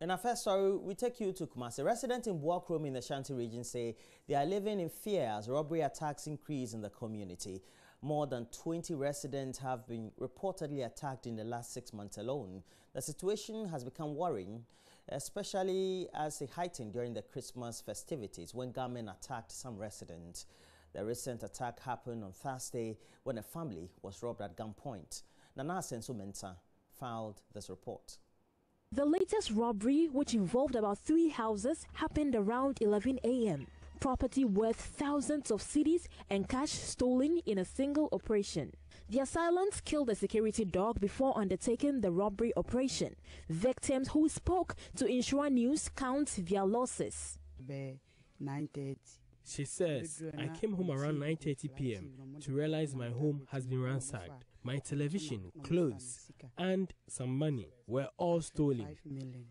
In our first story, we take you to Kumasi. Residents in Buokrom in the Shanti region say they are living in fear as robbery attacks increase in the community. More than 20 residents have been reportedly attacked in the last 6 months alone. The situation has become worrying, especially as it heightened during the Christmas festivities when gunmen attacked some residents. The recent attack happened on Thursday when a family was robbed at gunpoint. Nana Senso Mensa filed this report. The latest robbery, which involved about 3 houses, happened around 11 a.m. Property worth thousands of cedis and cash stolen in a single operation. The assailants killed a security dog before undertaking the robbery operation. Victims who spoke to JoyNews count their losses. 9:30. She says, I came home around 9:30 p.m. to realize my home has been ransacked. My television, clothes, and some money were all stolen. 5 million.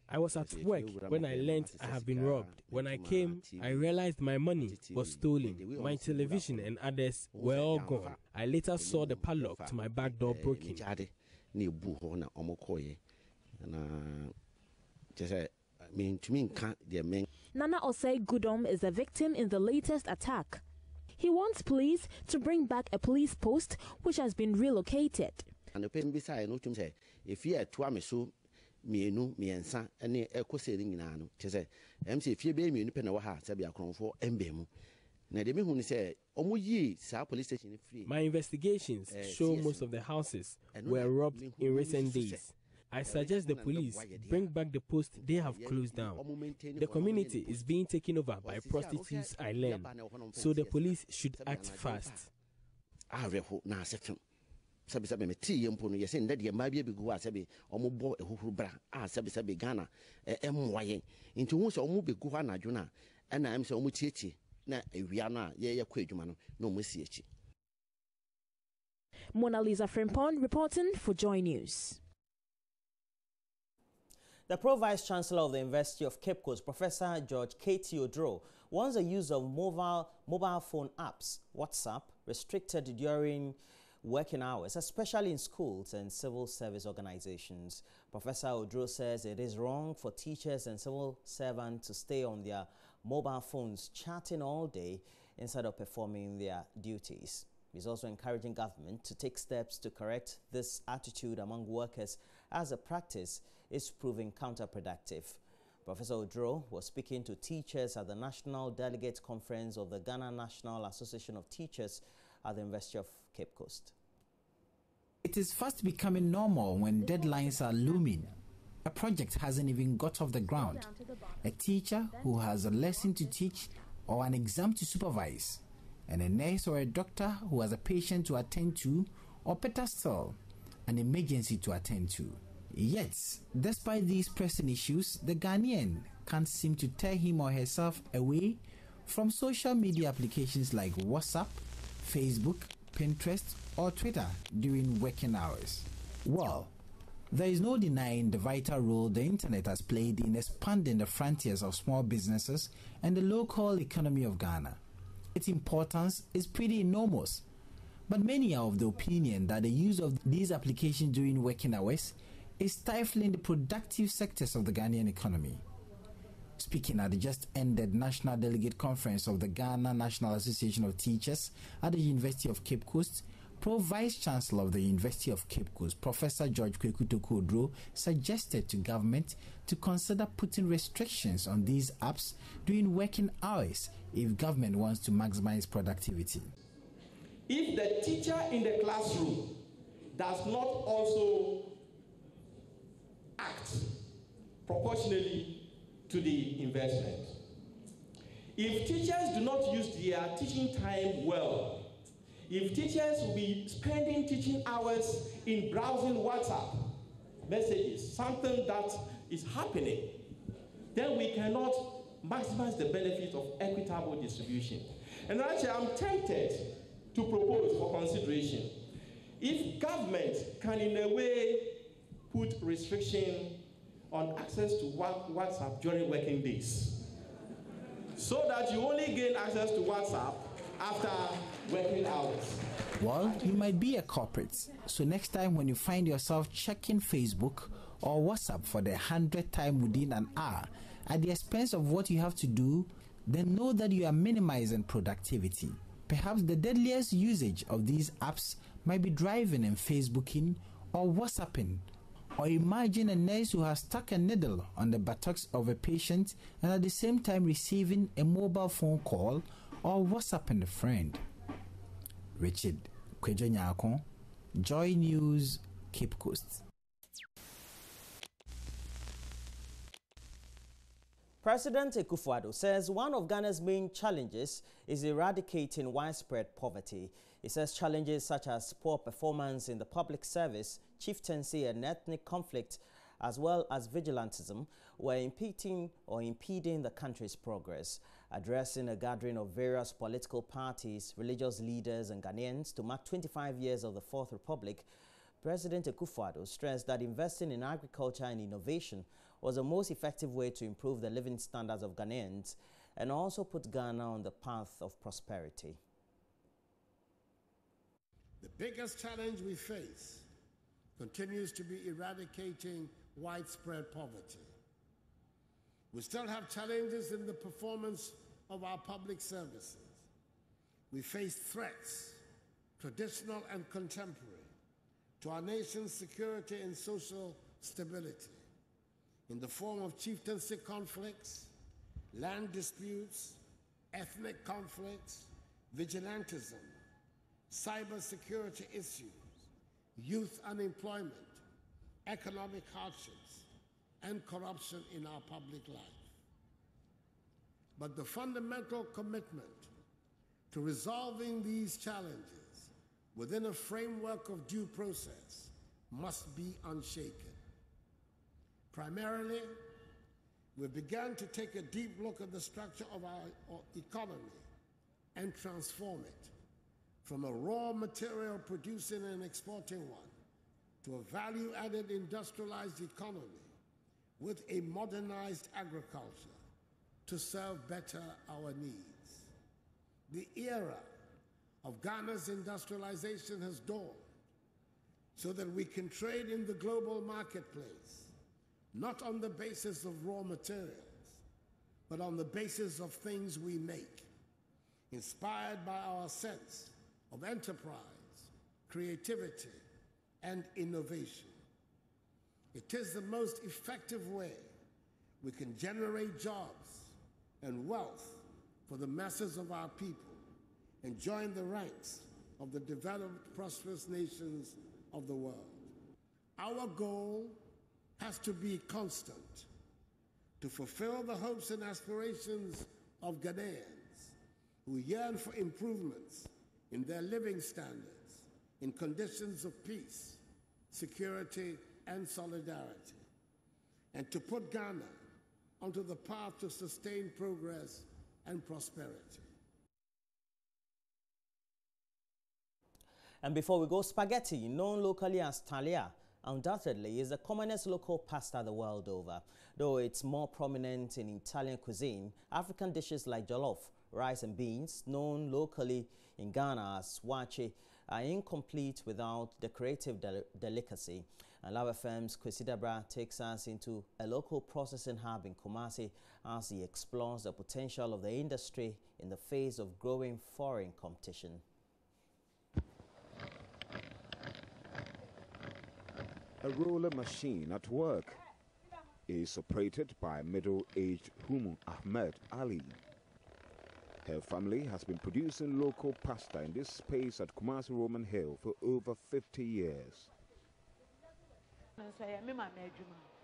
I was at work when I learned I have been robbed. When I came, I realized my money was stolen. My television and others were all gone. I later saw the padlock to my back door broken. Nana Osei Gudom is a victim in the latest attack. He wants police to bring back a police post which has been relocated. My investigations show most of the houses were robbed in recent days. I suggest the police bring back the post they have closed down. The community is being taken over by prostitutes, I learned, so the police should act fast. Mona Lisa Frimpong reporting for JoyNews. The Pro-Vice-Chancellor of the University of Cape Coast, Professor George K.T. Odro, wants the use of mobile phone apps, WhatsApp, restricted during working hours, especially in schools and civil service organizations. Professor Odro says it is wrong for teachers and civil servants to stay on their mobile phones chatting all day instead of performing their duties. He's also encouraging government to take steps to correct this attitude among workers as the practice is proving counterproductive. Professor Odro was speaking to teachers at the National Delegates Conference of the Ghana National Association of Teachers at the University of Cape Coast. It is fast becoming normal when deadlines are looming. A project hasn't even got off the ground. A teacher who has a lesson to teach or an exam to supervise, and a nurse or a doctor who has a patient to attend to, or better still, an emergency to attend to. Yet, despite these pressing issues, the Ghanaian can't seem to tear him or herself away from social media applications like WhatsApp, Facebook, Pinterest, or Twitter during working hours. Well, there is no denying the vital role the internet has played in expanding the frontiers of small businesses and the local economy of Ghana. Its importance is pretty enormous, but many are of the opinion that the use of these applications during working hours is stifling the productive sectors of the Ghanaian economy. Speaking at the just ended National Delegate Conference of the Ghana National Association of Teachers at the University of Cape Coast, Pro-Vice-Chancellor of the University of Cape Coast, Professor George K.T. Odro, suggested to government to consider putting restrictions on these apps during working hours if government wants to maximize productivity. If the teacher in the classroom does not also act proportionally to the investment, if teachers do not use their teaching time well, if teachers will be spending teaching hours in browsing WhatsApp messages, something that is happening, then we cannot maximize the benefit of equitable distribution. And actually, I'm tempted to propose for consideration, if government can in a way put restriction on access to WhatsApp during working days, so that you only gain access to WhatsApp after working hours. Well, you might be a corporate, so next time when you find yourself checking Facebook or WhatsApp for the 100th time within an hour at the expense of what you have to do, then know that you are minimizing productivity. Perhaps the deadliest usage of these apps might be driving and Facebooking or WhatsApping. Or imagine a nurse who has stuck a needle on the buttocks of a patient and at the same time receiving a mobile phone call or WhatsApping a friend. Richard Kwejanyako, Joy News, Cape Coast. President Cafaro says one of Ghana's main challenges is eradicating widespread poverty. He says challenges such as poor performance in the public service, chieftaincy and ethnic conflict, as well as vigilantism, were impeding the country's progress. Addressing a gathering of various political parties, religious leaders and Ghanaians to mark 25 years of the Fourth Republic, President Cafaro stressed that investing in agriculture and innovation was the most effective way to improve the living standards of Ghanaians and also put Ghana on the path of prosperity. The biggest challenge we face continues to be eradicating widespread poverty. We still have challenges in the performance of our public services. We face threats, traditional and contemporary, to our nation's security and social stability in the form of chieftaincy conflicts, land disputes, ethnic conflicts, vigilantism, cybersecurity issues, youth unemployment, economic hardships, and corruption in our public life. But the fundamental commitment to resolving these challenges within a framework of due process must be unshaken. Primarily, we began to take a deep look at the structure of our economy and transform it from a raw material producing and exporting one to a value-added industrialized economy with a modernized agriculture to serve better our needs. The era of Ghana's industrialization has dawned so that we can trade in the global marketplace, not on the basis of raw materials, but on the basis of things we make, inspired by our sense of enterprise, creativity, and innovation. It is the most effective way we can generate jobs and wealth for the masses of our people and join the ranks of the developed, prosperous nations of the world. Our goal has to be constant, to fulfill the hopes and aspirations of Ghanaians who yearn for improvements in their living standards, in conditions of peace, security, and solidarity, and to put Ghana onto the path to sustained progress and prosperity. And before we go, spaghetti, known locally as talia, undoubtedly is the commonest local pasta the world over. Though it's more prominent in Italian cuisine, African dishes like jollof, rice and beans, known locally in Ghana as wache, are incomplete without the creative delicacy. And Lava Firm's Kwesi Debra takes us into a local processing hub in Kumasi as he explores the potential of the industry in the face of growing foreign competition. A roller machine at work is operated by middle-aged Humu Ahmed Ali. Her family has been producing local pasta in this space at Kumasi Roman Hill for over 50 years.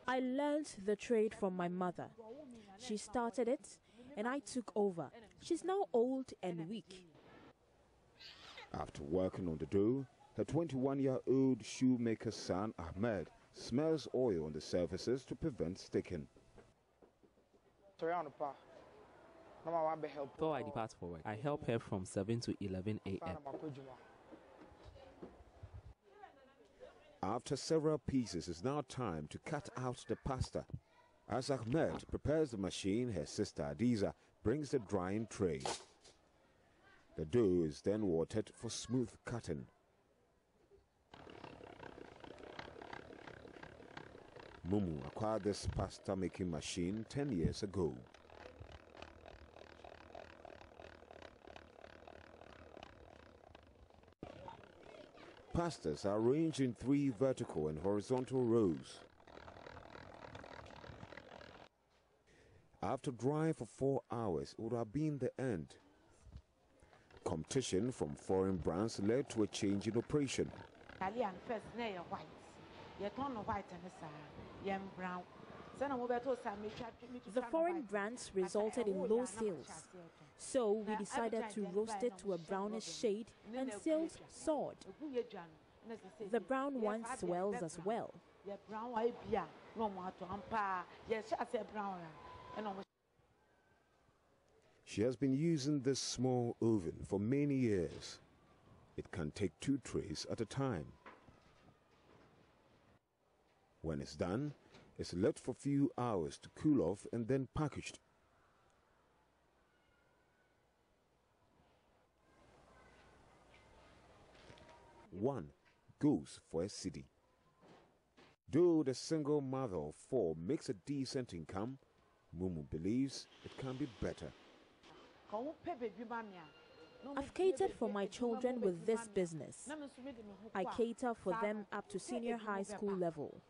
I learned the trade from my mother. She started it and I took over. She's now old and weak. After working on the dough, her 21-year-old shoemaker's son Ahmed smears oil on the surfaces to prevent sticking. Before I depart for work, I help her from 7 to 11 a.m. After several pieces, it's now time to cut out the pasta. As Ahmed prepares the machine, her sister Adiza brings the drying tray. The dough is then watered for smooth cutting. Mumu acquired this pasta making machine 10 years ago. Pastas are arranged in 3 vertical and horizontal rows. After drying for 4 hours, it would have been the end. Competition from foreign brands led to a change in operation. The foreign brands resulted in low sales, so we decided to roast it to a brownish shade and sales soared. The brown one swells as well. She has been using this small oven for many years. It can take 2 trays at a time. When it's done, it's left for a few hours to cool off and then packaged. One goes for a city. Though the single mother of 4 makes a decent income, Mumu believes it can be better. I've catered for my children with this business. I cater for them up to senior high school level.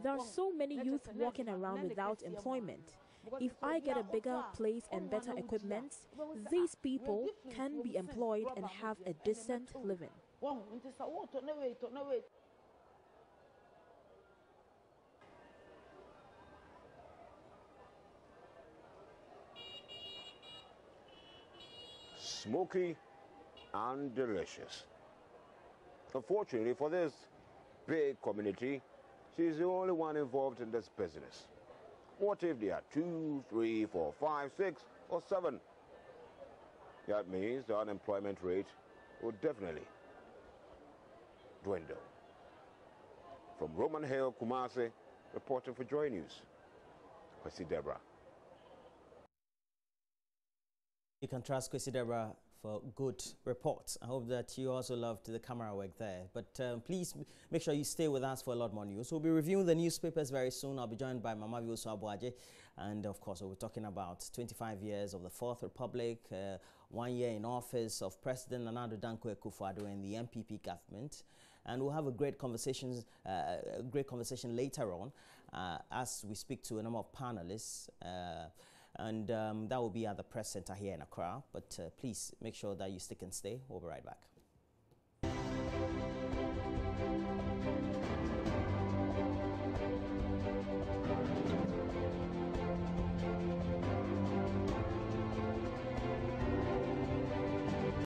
There are so many youth walking around without employment. If I get a bigger place and better equipment, these people can be employed and have a decent living. Smoky and delicious. Unfortunately for this big community, she's the only one involved in this business. What if there are 2, 3, 4, 5, 6, or 7? That means the unemployment rate would definitely dwindle. From Roman Hill, Kumasi, reporting for JoyNews, Kwesi Deborah. You can trust Kwesi Deborah for good reports. I hope that you also loved the camera work there. But please make sure you stay with us for a lot more news. We'll be reviewing the newspapers very soon. I'll be joined by Mama Vioso Abuaje. And of course, we'll be talking about 25 years of the Fourth Republic, 1 year in office of President Nana Addo Dankwa Akufo-Addo and the MPP government. And we'll have a great conversation later on as we speak to a number of panelists. And that will be at the press center here in Accra. But please make sure that you stick and stay. We'll be right back.